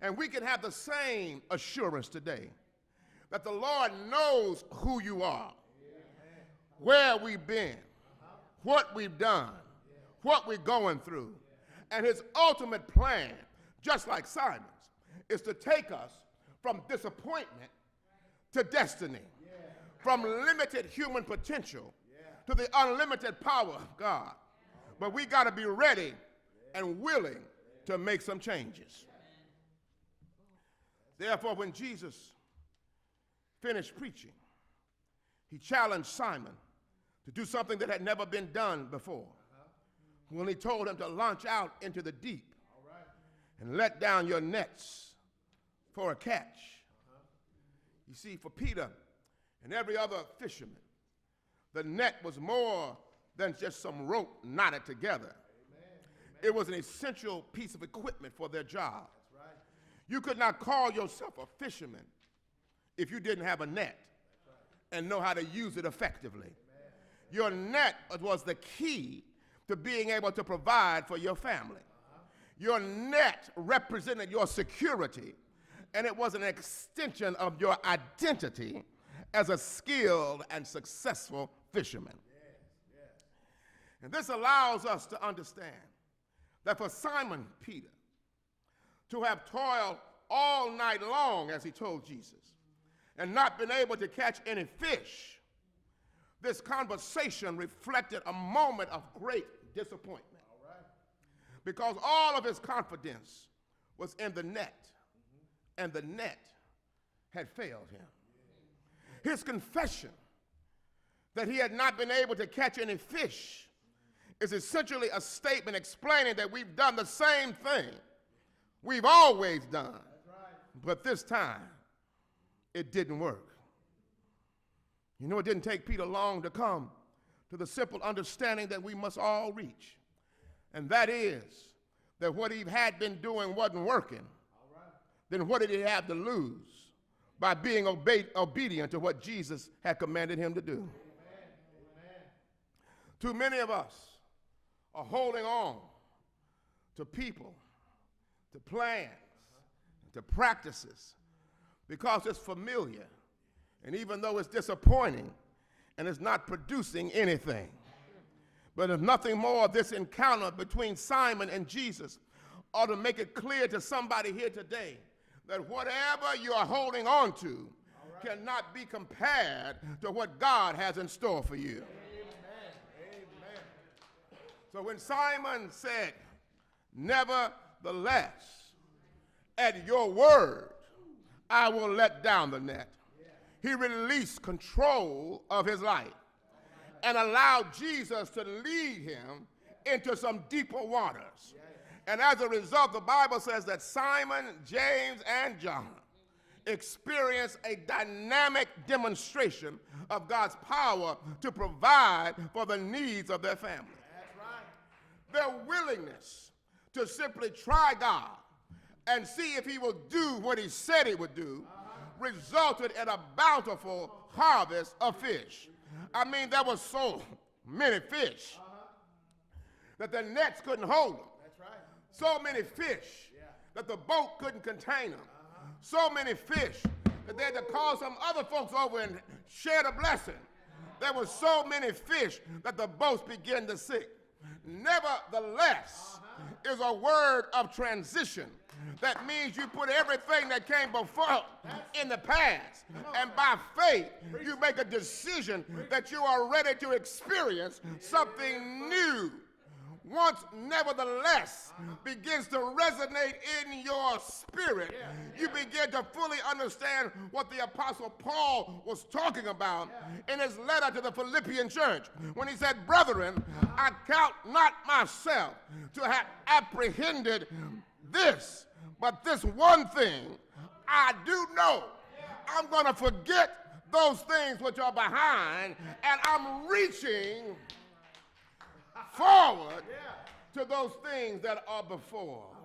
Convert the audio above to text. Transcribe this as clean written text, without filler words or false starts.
And we can have the same assurance today that the Lord knows who you are, where we've been, what we've done, what we're going through. And his ultimate plan, just like Simon's, is to take us from disappointment to destiny, from limited human potential to the unlimited power of God. But we got to be ready and willing to make some changes. Therefore, when Jesus finished preaching, he challenged Simon to do something that had never been done before. When he told him to launch out into the deep and let down your nets for a catch. You see, for Peter and every other fisherman, the net was more than just some rope knotted together. It was an essential piece of equipment for their job. You could not call yourself a fisherman if you didn't have a net and know how to use it effectively. Your net was the key to being able to provide for your family. Your net represented your security, and it was an extension of your identity as a skilled and successful fisherman. And this allows us to understand that for Simon Peter to have toiled all night long, as he told Jesus, and not been able to catch any fish, this conversation reflected a moment of great disappointment. Because all of his confidence was in the net, and the net had failed him. His confession that he had not been able to catch any fish is essentially a statement explaining that we've done the same thing we've always done, but this time it didn't work. You know, it didn't take Peter long to come to the simple understanding that we must all reach, and that is that what he had been doing wasn't working. Then what did he have to lose by being obedient to what Jesus had commanded him to do? Amen. Too many of us are holding on to people, to plans, to practices because it's familiar, and even though it's disappointing and it's not producing anything. But if nothing more, this encounter between Simon and Jesus ought to make it clear to somebody here today that whatever you are holding on to cannot be compared to what God has in store for you. Amen. So when Simon said, "Nevertheless, at your word, I will let down the net," he released control of his life and allowed Jesus to lead him into some deeper waters. And as a result, the Bible says that Simon, James, and John experienced a dynamic demonstration of God's power to provide for the needs of their family. That's right. Their willingness to simply try God and see if he will do what he said he would do resulted in a bountiful harvest of fish. I mean, there were so many fish that the nets couldn't hold them. That's right. So many fish that the boat couldn't contain them. So many fish that they had to call some other folks over and share the blessing. There were so many fish that the boats began to sink. Nevertheless is a word of transition. That means you put everything that came before in the past, and by faith you make a decision that you are ready to experience something new. Once nevertheless begins to resonate in your spirit, you begin to fully understand what the Apostle Paul was talking about in his letter to the Philippian church when he said, "Brethren, I count not myself to have apprehended this, but this one thing I do know. I'm going to forget those things which are behind, and I'm reaching forward to those things that are before."